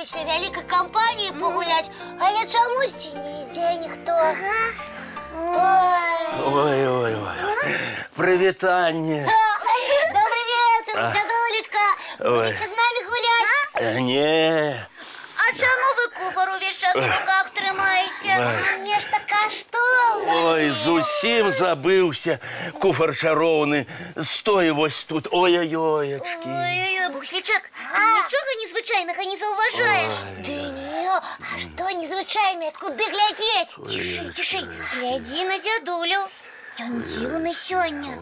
збіраемся вялікай кампаніяй пагуляць, але чамусьці не ідзе ніхто. Ой. Прывітанне. Добрый вечер, дзядулечка. Будете з намі гуляць? Не. А чаму вы куфар увесь час у руках трымаеце? Мне ж така што? Ой, зусім забыўся, куфар чароўны. Стой вось тут. Ой-ой-оечкі. Ой-ой-ой, Буслічак, ты нічога незвычайнага не заўважаеш? Ды не, а што незвычайнае, куды глядзець? Цішэй, глядзі на дзядулю. Ён дзіўны сёння.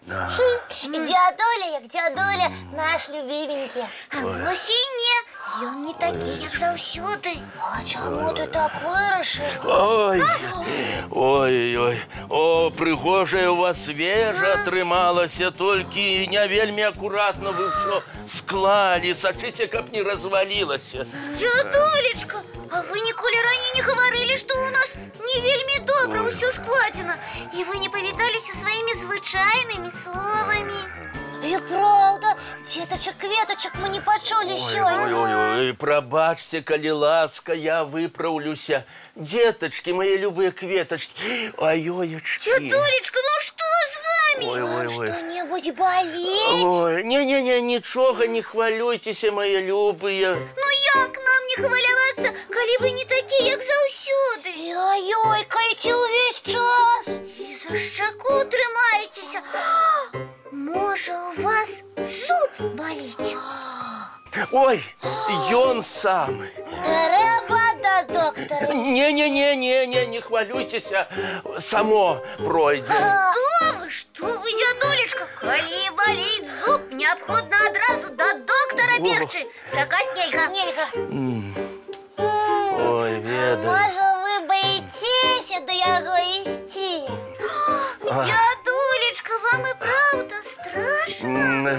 Дзядуля, як дзядуля, наш любименькі. А вось і не, ён не такі, як заўсёды. А чаму ты так вырашыў? Ой, о, прыгожая у вас вежа атрымалася, толькі не вельмі акуратна вы ўсё склалі, сачыце, каб не развалілася. Дзядулечка, а вы ніколі раней не гаварылі, што ў нас не вельмі добра ўсё складзена, і вы не павіталіся сваімі звычайнымі словамі. І правда, дзетачак-кветачак мы не пачулі сёння. Ой, прабачце, калі ласка, я выпраўлюся. Дзетачкі, мае любыя кветачкі. Ой-оечкі. Дзядулечка, ну што з вамі? Што-небудзь баліць? Ой, не, нічога, не хвалюйцеся, мае любыя. Ну як нам не хвалявацца, калі вы не такі, як заўсёды? Ёй-ёйкаеце ўвесь час. І за шчаку трымаецеся. Можа, у вас зуб баліць? Ой, ён сам. Трэба да доктара. Не хвалюйцеся, само пройдзе. Што вы, дзядулечка? Калі баліць зуб, неабходна адразу да доктара бегчы. Чакаць нельга. Ой, ведаю. Можа, вы баіцеся да яго ісці? Дзядулечка, вам і правда страшна?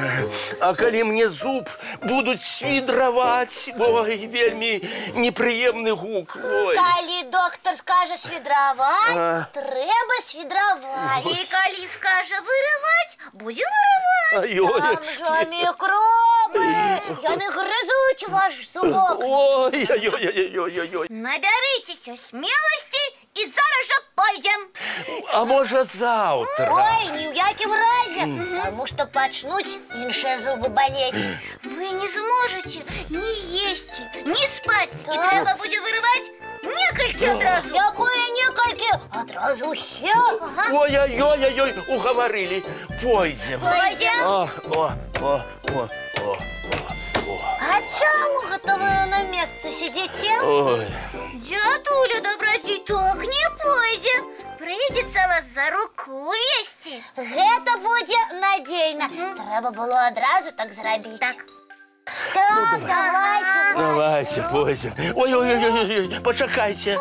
А калі мне зуб будуць свідраваць, ой, вельмі непрыемны гук. Калі доктар скажа свідраваць, трэба свідраваць. І калі скажа вырываць, будзем вырываць. Там жа мікробы, яны грызуць ваш зубок. Ой. Набярыцеся смеласці і зараз жа пойдзем. А можа заўтра? Ой, ні ў якім разе, таму што пачнуць іншыя зубы балець. Вы не зможаце ні есці, ні спаць, і трэба будзе вырываць некалькі адразу. Якое некалькі? Адразу ўсе. Ой, угаварылі. Пойдзем. А чаму гэта вы на месцы сидзіце? Ой. Дзядуля добрадзей так не пойдзе. Прыйдзецца вас за руку весці. Гэта будзе надзейна. Трэба было адразу так зрабіць. Так, Давайте, пойдзем. Ой, пачакайце,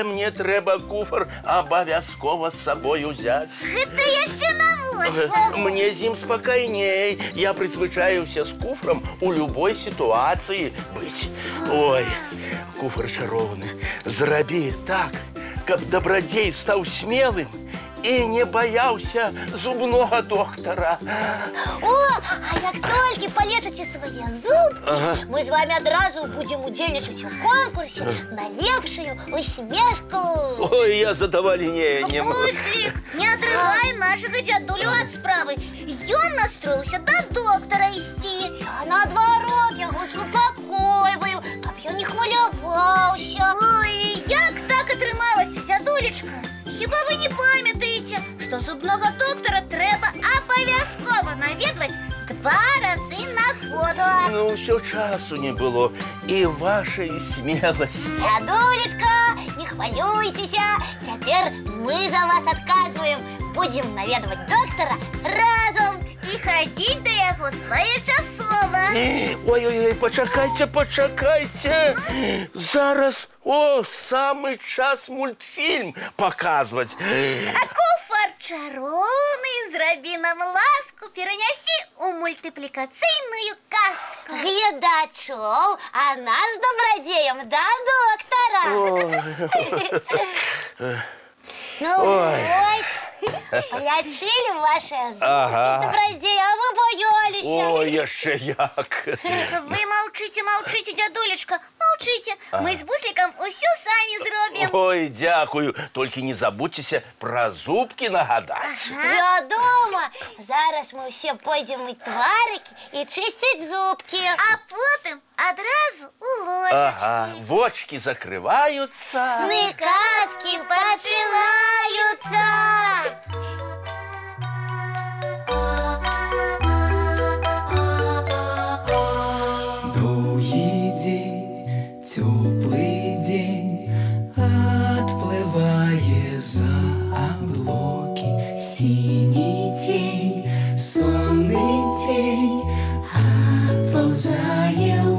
мне трэба куфар абавязкова з сабой узяць. Гэта яшчэ навошта? Мне з ім спакайней. Я прызвычаіўся з куфрам у любой сітуацыі быць. Ой, куфар чароўны, зрабі так, каб добрадзей стаў смелым і не баяўся зубнога доктара. О, а як толькі палечыце свае зубкі, мы з вами адразу будзем удзельнічаць у конкурсе на лепшую усмешку. Ой, я задавальненнем. Буслік, не адрывай нашага дзядулю ад справы. Ён настроіўся да доктара ісці. Я наадварот яго супакойваю, каб ён не хваляваўся. Ой, як так атрымалася, дзядулечка? Хіба вы не памятаеце, што зубнога доктара трэба абавязкова наведваць 2 разы на год? Ну, ўсё часу не было і вашай смеласці. Дзядулечка, не хвалюйцеся, цяпер мы за вас адказваем. Будзем наведваць доктара разам і хадзіць да яго своечасова. Ой, пачакайце. Зараз, самы час мультфільм паказваць. А куфар чароўны, зрабі нам ласку, перанясі ў мультыплікацыйную казку гледачоў, а нас добрадзеем да доктара. Ну, ось, полечили ваши зубки, добродей, а вы боялися. Ой, яшчэ як. Вы молчите, дядулечка, молчите. Мы с Бусликом усё сами зробим. Ой, дякую. Толькі не забудьцеся пра зубкі нагадаць. Вядома. Зараз мы все пойдем мыть тварики и чистить зубки. А потом одразу у ложечки. Ага, вочки закрываются. Сны казки починаються. Долгий день, теплый день, отплывая за облаки. Синий тень, сонный тень, отползая в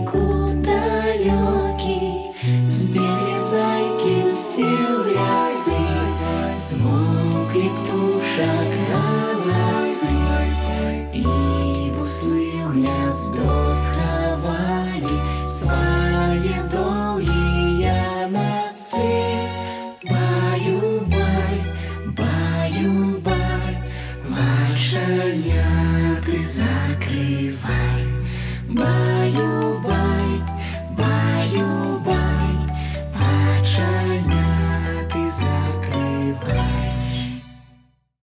далекий. Сбегли зайки все в лесы, смолкли птушек голосы. И буслы в гнездо сховали свои долгие носы. Баю-бай, баю-бай, вошенят и закрывай. Баю-бай.